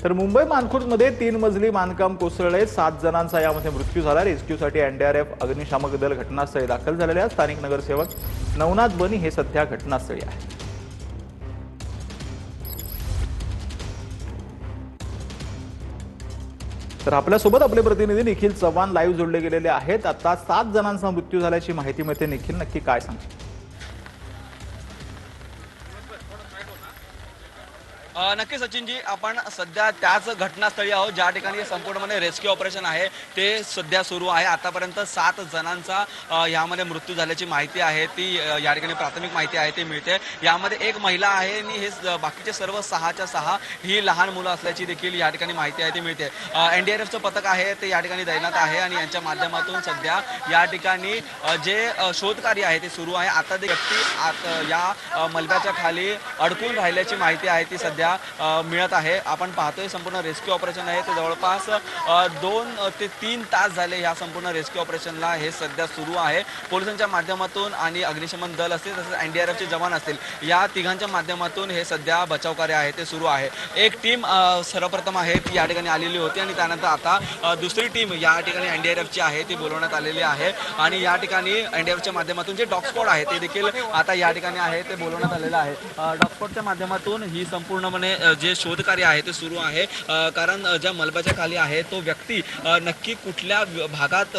तर मुंबई मानखुर्दमध्ये 3 मजली बांधकाम कोसळले, 7 जणांचा यामध्ये मृत्यू झाला। रेस्क्यूसाठी एनडीआरएफ अग्निशामक दल घटनास्थळी दाखल झालेले आहेत। स्थानिक नगरसेवक नवनाथ बनी हे सध्या घटनास्थळी आहेत। तर आपल्यासोबत आपले प्रतिनिधी निखिल चव्हाण लाईव्ह जोडले गेलेले आहेत। आता 7 जणांचा मृत्यू झाल्याची माहिती मिळते। निखिल, नक्की काय सांगशील? नक्की सचिनजी, आपण सध्या त्याच घटनास्थळी आहोत ज्या ठिकाणी संपूर्णपणे रेस्क्यू ऑपरेशन आहे ते सध्या सुरू आहे। आतापर्यंत 7 जणांचा यामध्ये मृत्यू झाल्याची माहिती आहे, ती या ठिकाणी प्राथमिक माहिती आहे ती मिळते। यामध्ये एक महिला आहे आणि हे बाकीचे सर्व 6च्या 6 ही लहान मुलं असल्याची देखील या ठिकाणी माहिती आहे ती मिळते। एनडीआरएफचं पथक आहे ते या ठिकाणी तैनात आहे आणि यांच्या माध्यमातून सध्या या ठिकाणी जे शोधकार्य आहे ते सुरू आहे। आता ते व्यक्ती या मलब्याच्या खाली अडकून राहिल्याची माहिती आहे ती सध्या मिळत आहे। आपण पाहतोय संपूर्ण रेस्क्यू ऑपरेशन आहे ते जवळपास 2 ते 3 तास झाले या संपूर्ण रेस्क्यू ऑपरेशनला हे सध्या सुरू आहे। पोलिसांच्या माध्यमातून आणि अग्निशमन दल असतील तसेच एनडीआरएफचे जवान असतील या तिघांच्या माध्यमातून हे सध्या बचाव कार्य आहे ते सुरू आहे। एक टीम सर्वप्रथम आहे ती या ठिकाणी आलेली होती आणि त्यानंतर आता दुसरी टीम या ठिकाणी एनडीआरएफची आहे ती बोलवण्यात आलेली आहे आणि या ठिकाणी एनडीआरएफच्या माध्यमातून जे डॉग स्क्वॉड आहे ते देखील आता या ठिकाणी आहे ते बोलवण्यात आलेलं आहे। डॉग स्क्वॉडच्या माध्यमातून ही संपूर्ण जे शोधकार्य आहे ते सुरू आहे, कारण ज्या मलबाच्या खाली आहे तो व्यक्ती नक्की कुठल्या भागात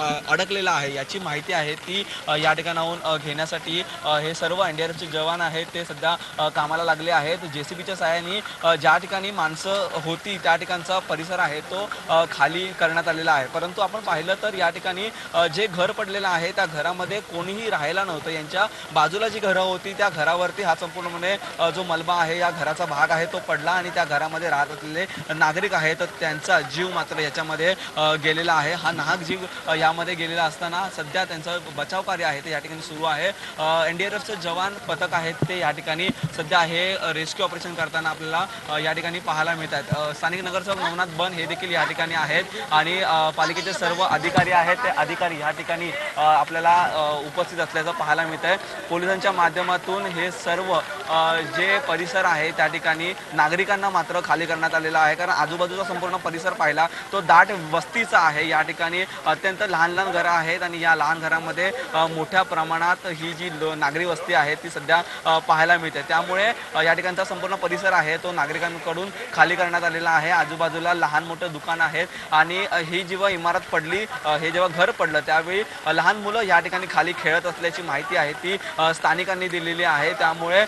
अडकलेला आहे याची माहिती आहे ती या ठिकाणाहून घेण्यासाठी हे सर्व एनडीआरएफचे जवान आहेत ते सध्या कामाला लागले आहेत। जेसीबीच्या सहाय्याने ज्या ठिकाणी माणसं होती त्या ठिकाणचा परिसर आहे तो खाली करण्यात आलेला आहे, परंतु आपण पाहिलं तर या ठिकाणी जे घर पडलेलं आहे त्या घरामध्ये कोणीही राहायला नव्हतं। यांच्या बाजूला जी घरं होती त्या घरावरती हा संपूर्णपणे जो मलबा आहे या घराचा भाग आहे तो पडला आणि त्या घरामध्ये राहत असलेले नागरिक आहेत तर त्यांचा जीव मात्र याच्यामध्ये गेलेला आहे। हा नाहक जीव यामध्ये गेलेला असताना सध्या त्यांचं बचाव कार्य आहे ते या ठिकाणी सुरू आहे। एनडीआरएफचे जवान पथक आहेत ते या ठिकाणी सध्या हे रेस्क्यू ऑपरेशन करताना आपल्याला या ठिकाणी पाहायला मिळतात। स्थानिक नगरसेवक नवनाथ बन हे देखील या ठिकाणी आहेत आणि पालिकेचे सर्व अधिकारी आहेत ते अधिकारी या ठिकाणी आपल्याला उपस्थित असल्याचं पाहायला मिळत आहे। पोलिसांच्या माध्यमातून हे सर्व जे परिसर आहे त्या ठिकाणी नागरिकांना मात्र खाली करण्यात आलेला आहे, कारण आजूबाजूचा संपूर्ण परिसर पाहिला तो दाट वस्तीचा आहे। या ठिकाणी अत्यंत लहान लहान घरं आहेत आणि या लहान घरामध्ये मोठ्या प्रमाणात ही जी नागरी वस्ती आहे ती सध्या पाहायला मिळते। त्यामुळे या ठिकाणचा संपूर्ण परिसर आहे तो नागरिकांकडून खाली करण्यात आलेला आहे। आजूबाजूला लहान मोठे दुकान आहेत आणि ही जेव्हा इमारत पडली, हे जेव्हा घर पडलं त्यावेळी लहान मुलं या ठिकाणी खाली खेळत असल्याची माहिती आहे ती स्थानिकांनी दिलेली आहे। त्यामुळे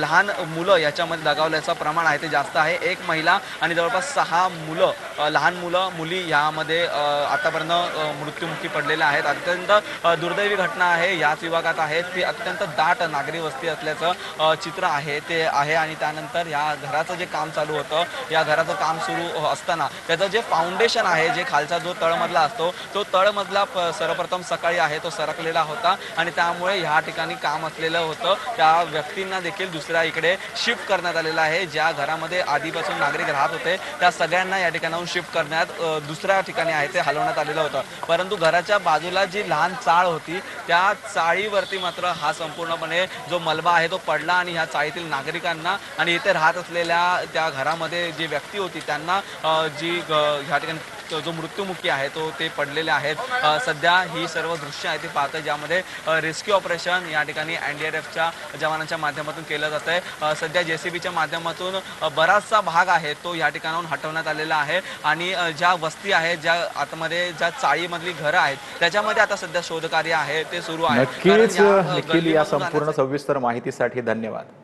लहान मुलं याच्यामध्ये दगावल्याचं प्रमाण आहे ते जास्त आहे। एक महिला आणि जवळपास 6 मुलं, लहान मुलं मुली यामध्ये आतापर्यंत मृत्युमुखी पडलेल्या आहेत। अत्यंत दुर्दैवी घटना आहे याच विभागात आहे ती अत्यंत दाट नागरी वस्ती असल्याचं चित्र आहे ते आहे। आणि त्यानंतर या घराचं जे काम चालू होतं, या घराचं काम सुरू असताना त्याचं जे फाउंडेशन आहे, जे खालचा जो तळमजला असतो तो तळमजला सर्वप्रथम सकाळी आहे तो सरकलेला होता आणि त्यामुळे ह्या ठिकाणी काम असलेलं होतं त्या व्यक्तींना देखील दुसऱ्या इकडे शिफ्ट करण्यात आलेलं आहे। ज्या घरामध्ये आधीपासून नागरिक राहत होते त्या सगळ्यांना या ठिकाणाहून शिफ्ट करण्यात दुसऱ्या ठिकाणी आहे ते हलवण्यात आलेलं होतं, परंतु घराच्या बाजूला जी लहान चाळ होती त्या चाळीवरती मात्र हा संपूर्णपणे जो मलबा आहे तो पडला आणि ह्या चाळीतील नागरिकांना आणि इथे राहत असलेल्या त्या घरामध्ये जी व्यक्ती होती त्यांना ह्या ठिकाणी जो मृत्युमुखी आहे तो ते पडलेले आहेत। सध्या ही सर्व दृश्य आहे ते पाहतं ज्यामध्ये रेस्क्यू ऑपरेशन या ठिकाणी एनडीआरएफच्या जवानांच्या माध्यमातून केलं जात आहे। सध्या जेसीबीच्या माध्यमातून बराचसा भाग आहे तो या ठिकाणाहून हटवण्यात आलेला आहे आणि ज्या वस्ती आहे, ज्या आतमध्ये ज्या चाळीमधली घरं आहेत त्याच्यामध्ये आता सध्या शोधकार्य आहे ते सुरू आहे। नक्कीच निखिल, या संपूर्ण सविस्तर माहितीसाठी धन्यवाद।